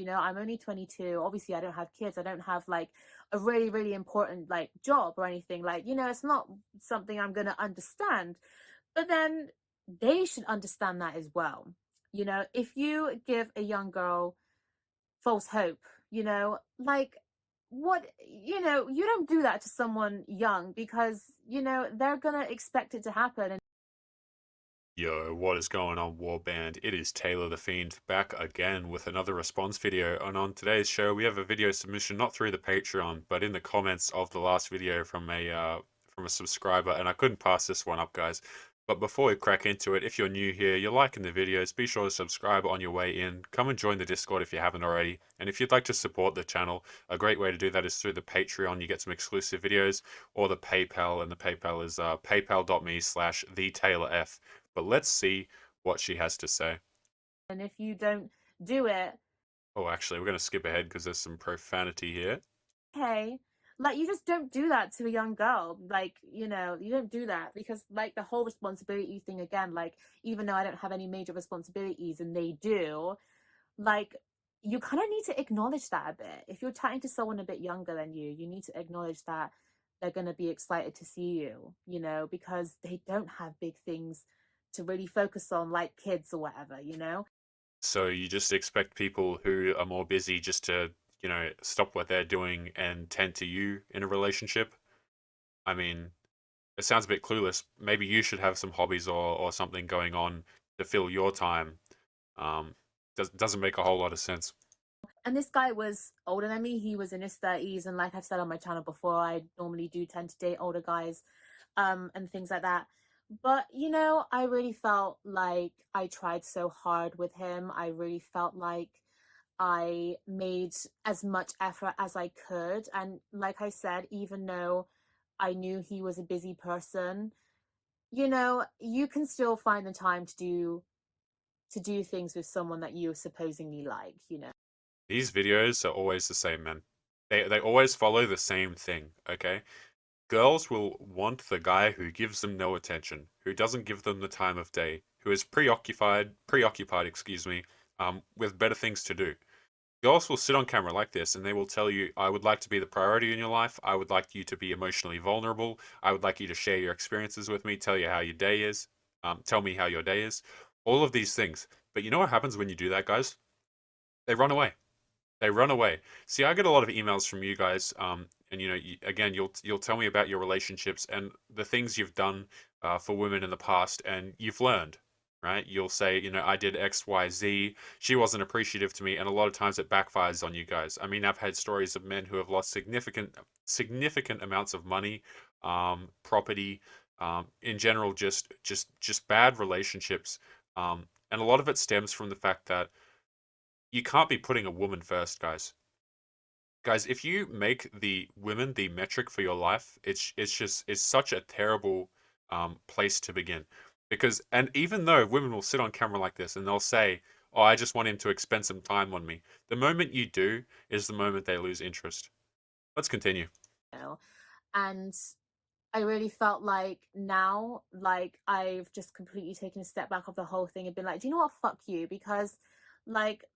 understand, I'm only 22. Obviously, I don't have kids. I don't have like a really, really important like job or anything. Like, it's not something I'm going to understand. But then they should understand that as well. If you give a young girl false hope, like what, you don't do that to someone young because, they're going to expect it to happen. And Yo, what is going on, Warband? It is Taylor the Fiend back again with another response video. And on today's show, we have a video submission not through the Patreon, but in the comments of the last video from a subscriber. And I couldn't pass this one up, guys. But before we crack into it, if you're new here, you're liking the videos, be sure to subscribe on your way in. Come and join the Discord if you haven't already. And if you'd like to support the channel, a great way to do that is through the Patreon. You get some exclusive videos, or the PayPal, and the PayPal is paypal.me/TheTaylorF. But let's see what she has to say. if you don't do it, Oh, actually, we're going to skip ahead because there's some profanity here. hey, like you just don't do that to a young girl. Like, you don't do that because like the whole responsibility thing again, like even though I don't have any major responsibilities and they do, like you kind of need to acknowledge that a bit. If you're chatting to someone a bit younger than you need to acknowledge that they're going to be excited to see you, because they don't have big things to really focus on like kids or whatever. So you just expect people who are more busy just to, stop what they're doing and tend to you in a relationship? I mean, it sounds a bit clueless. Maybe you should have some hobbies or something going on to fill your time. Doesn't make a whole lot of sense. And this guy was older than me. He was in his 30s. And like I've said on my channel before, I normally do tend to date older guys and things like that. But, I really felt like I tried so hard with him. I really felt like I made as much effort as I could. And like I said, even though I knew he was a busy person, you can still find the time to do things with someone that you supposedly like. These videos are always the same, man. They always follow the same thing, okay? Girls will want the guy who gives them no attention, who doesn't give them the time of day, who is preoccupied, excuse me, with better things to do. Girls will sit on camera like this and they will tell you, I would like to be the priority in your life. I would like you to be emotionally vulnerable. I would like you to share your experiences with me, tell you how your day is, tell me how your day is. All of these things. But you know what happens when you do that, guys? They run away. They run away. See, I get a lot of emails from you guys, and again, you'll tell me about your relationships and the things you've done for women in the past, and you've learned, right? You'll say, I did X, Y, Z. She wasn't appreciative to me, and a lot of times it backfires on you guys. I mean, I've had stories of men who have lost significant amounts of money, property, in general, just bad relationships, and a lot of it stems from the fact that you can't be putting a woman first, guys. Guys, if you make the women the metric for your life, it's such a terrible place to begin. Because and even though women will sit on camera like this and they'll say, "Oh, I just want him to expend some time on me," the moment you do is the moment they lose interest. Let's continue. And I really felt like now, like I've just completely taken a step back of the whole thing and been like, do you know what? Fuck you. Because like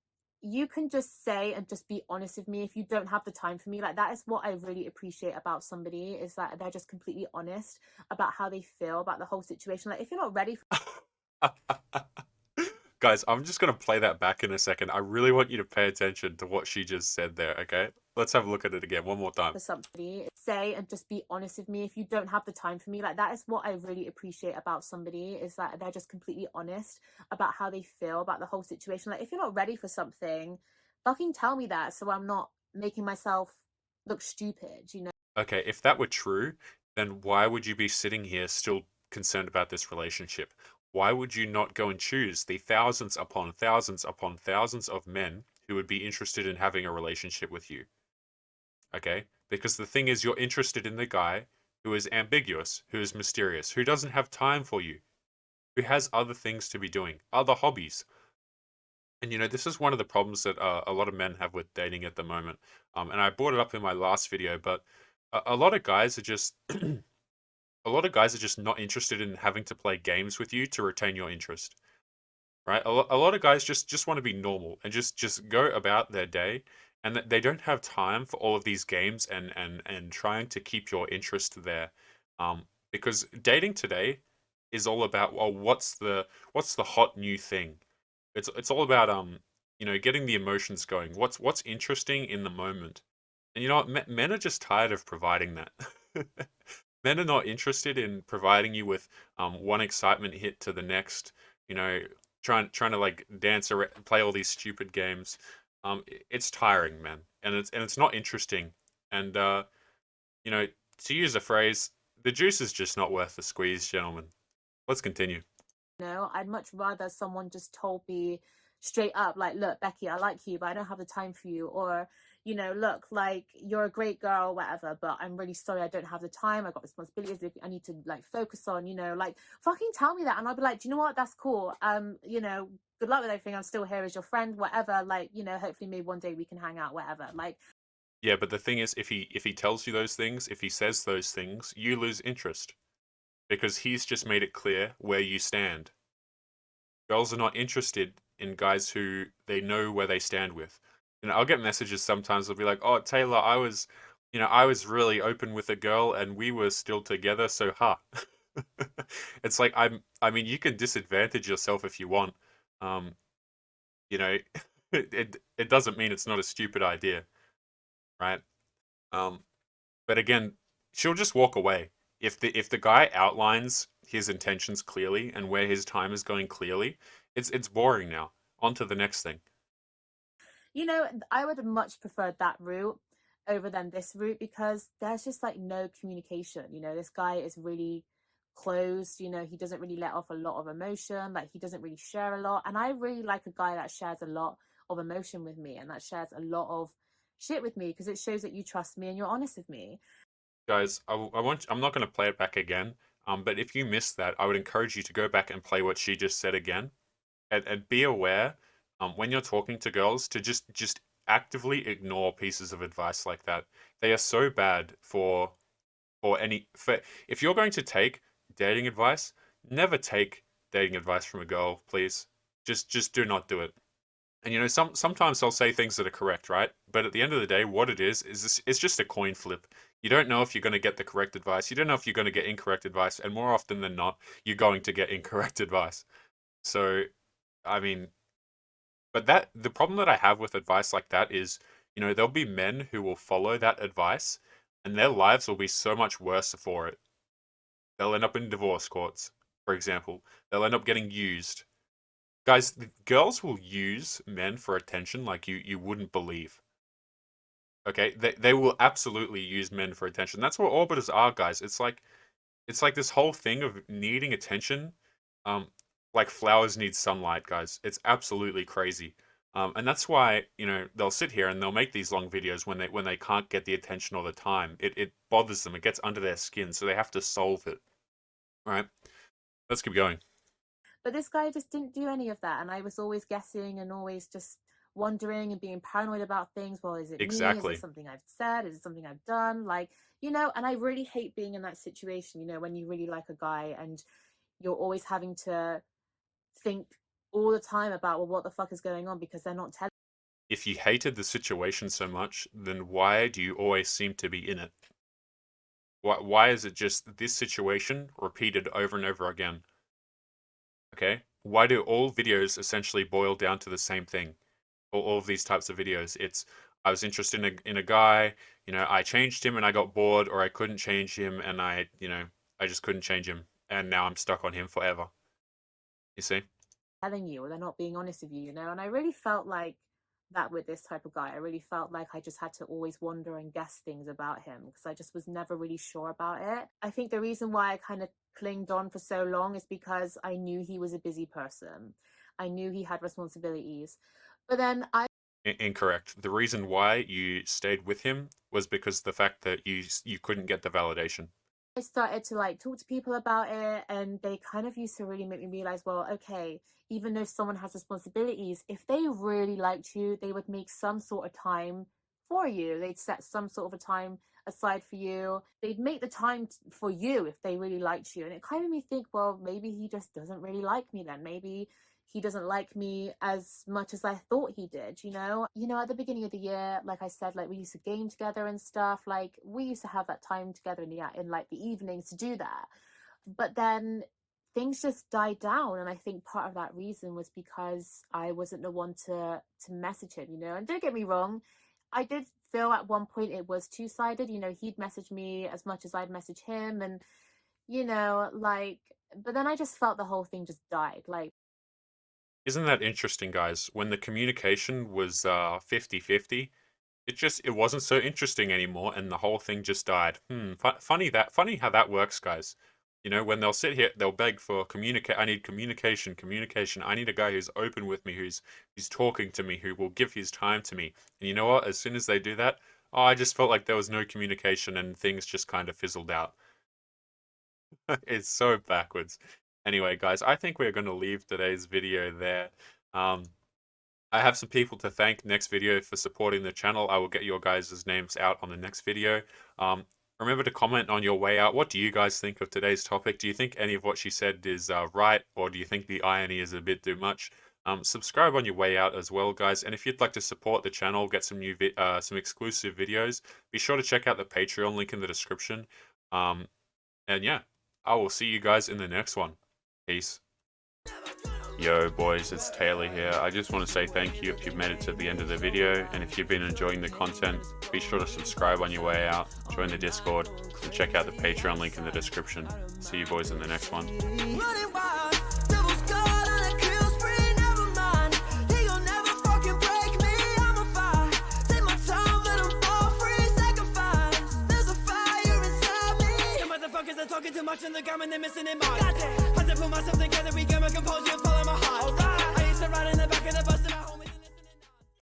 you can just say and just be honest with me if you don't have the time for me. Like that is what I really appreciate about somebody, is that they're just completely honest about how they feel about the whole situation. Like if you're not ready Guys, I'm just gonna play that back in a second. I really want you to pay attention to what she just said there, okay? Let's have a look at it again one more time. for somebody, say and just be honest with me if you don't have the time for me. Like that is what I really appreciate about somebody, is that they're just completely honest about how they feel about the whole situation. Like if you're not ready for something, fucking tell me that, so I'm not making myself look stupid. Okay, if that were true, then why would you be sitting here still concerned about this relationship? Why would you not go and choose the thousands upon thousands upon thousands of men who would be interested in having a relationship with you? Okay? Because the thing is, you're interested in the guy who is ambiguous, who is mysterious, who doesn't have time for you, who has other things to be doing, other hobbies. And this is one of the problems that a lot of men have with dating at the moment. And I brought it up in my last video, but a lot of guys are just a lot of guys are just not interested in having to play games with you to retain your interest. right? A lot of guys just want to be normal and just go about their day, and that they don't have time for all of these games and trying to keep your interest there, because dating today is all about, well, what's the hot new thing? It's all about getting the emotions going. What's interesting in the moment, and you know what? Men are just tired of providing that. Men are not interested in providing you with one excitement hit to the next. You know, trying to like dance around, play all these stupid games. It's tiring, man, and it's not interesting. And you know, to use a phrase, the juice is just not worth the squeeze, gentlemen. Let's continue. I'd much rather someone just told me straight up, like, look, Becky, I like you, but I don't have the time for you. Or, look, like, you're a great girl, whatever, but I'm really sorry, I don't have the time. I got responsibilities I need to like focus on, like, fucking tell me that. And I'll be like, do you know what? That's cool. Good luck with everything. I'm still here as your friend, whatever. Like, hopefully maybe one day we can hang out, whatever. Like, Yeah, but the thing is, if he tells you those things, if he says those things, you lose interest because he's just made it clear where you stand. Girls are not interested in guys who they know where they stand with. I'll get messages sometimes. They'll be like, "Oh, Taylor, I was really open with a girl, and we were still together, so ha." It's like I mean, you can disadvantage yourself if you want. Um, you know, it doesn't mean it's not a stupid idea, right? Um, but again, she'll just walk away if the guy outlines his intentions clearly and where his time is going clearly. It's boring now. On to the next thing. I would have much preferred that route over than this route because there's just like no communication. This guy is really closed. He doesn't really let off a lot of emotion. Like, he doesn't really share a lot. And I really like a guy that shares a lot of emotion with me and that shares a lot of shit with me because it shows that you trust me and you're honest with me. Guys, I'm not going to play it back again. But if you missed that, I would encourage you to go back and play what she just said again, and be aware, when you're talking to girls, to just actively ignore pieces of advice like that. They are so bad for if you're going to take dating advice, never take dating advice from a girl, please. Just do not do it. And sometimes I'll say things that are correct, right? But at the end of the day, what it is it's just a coin flip. You don't know if you're going to get the correct advice. You don't know if you're going to get incorrect advice, and more often than not, you're going to get incorrect advice. So, I mean, but the problem that I have with advice like that is, there'll be men who will follow that advice, and their lives will be so much worse for it. They'll end up in divorce courts, for example. They'll end up getting used. Guys, girls will use men for attention like you wouldn't believe. Okay? They will absolutely use men for attention. That's what orbiters are, guys. It's like this whole thing of needing attention, um, like flowers need sunlight, guys. It's absolutely crazy. And that's why, they'll sit here and they'll make these long videos when they can't get the attention all the time. It bothers them. It gets under their skin, so they have to solve it. All right? Let's keep going. But this guy just didn't do any of that. And I was always guessing and always just wondering and being paranoid about things. Well, is it me? Is it Exactly. something I've said? Is it something I've done? Like, and I really hate being in that situation, when you really like a guy and you're always having to think all the time about, well, what the fuck is going on because they're not telling. If you hated the situation so much, then why do you always seem to be in it? Why is it just this situation repeated over and over again? Okay? Why do all videos essentially boil down to the same thing? All of these types of videos. It's, I was interested in a guy, I changed him and I got bored, or I couldn't change him and I just couldn't change him, and now I'm stuck on him forever. You see? Telling you or they're not being honest with you, and I really felt like that with this type of guy. I really felt like I just had to always wonder and guess things about him because I just was never really sure about it. I think the reason why I kind of clinged on for so long is because I knew he was a busy person. I knew he had responsibilities, but then Incorrect. The reason why you stayed with him was because the fact that you couldn't get the validation. I started to like talk to people about it, and they kind of used to really make me realize, well, okay, even though someone has responsibilities, if they really liked you, they would make some sort of time for you. They'd set some sort of a time aside for you. They'd make the time for you if they really liked you. And it kind of made me think, well, maybe he just doesn't really like me then. Maybe he doesn't like me as much as I thought he did, you know? You know, at the beginning of the year, like I said, like we used to game together and stuff. Like we used to have that time together in like the evenings to do that. But then things just died down, and I think part of that reason was because I wasn't the one to message him, you know. And don't get me wrong, I did feel at one point it was two-sided, you know. He'd message me as much as I'd message him, and you know, like, but then I just felt the whole thing just died. Like, Isn't that interesting, guys? When the communication was 50-50, it wasn't so interesting anymore, and the whole thing just died. Funny how that works, guys. You know, when they'll sit here, they'll beg for communicate. I need communication, communication. I need a guy who's open with me, who's talking to me, who will give his time to me. And you know what? As soon as they do that, oh, I just felt like there was no communication and things just kind of fizzled out. It's so backwards. Anyway, guys, I think we're going to leave today's video there. I have some people to thank next video for supporting the channel. I will get your guys' names out on the next video. Remember to comment on your way out. What do you guys think of today's topic? Do you think any of what she said is right, or do you think the irony is a bit too much? Subscribe on your way out as well, guys. And if you'd like to support the channel, get some new some exclusive videos, be sure to check out the Patreon link in the description. And yeah, I will see you guys in the next one. Peace. Yo boys, it's Taylor here. I just want to say thank you if you've made it to the end of the video, and if you've been enjoying the content, be sure to subscribe on your way out, join the Discord, and check out the Patreon link in the description. See you boys in the next one. Talking too much in the gum and they're missing it. Had to put myself together, regain my composure, follow my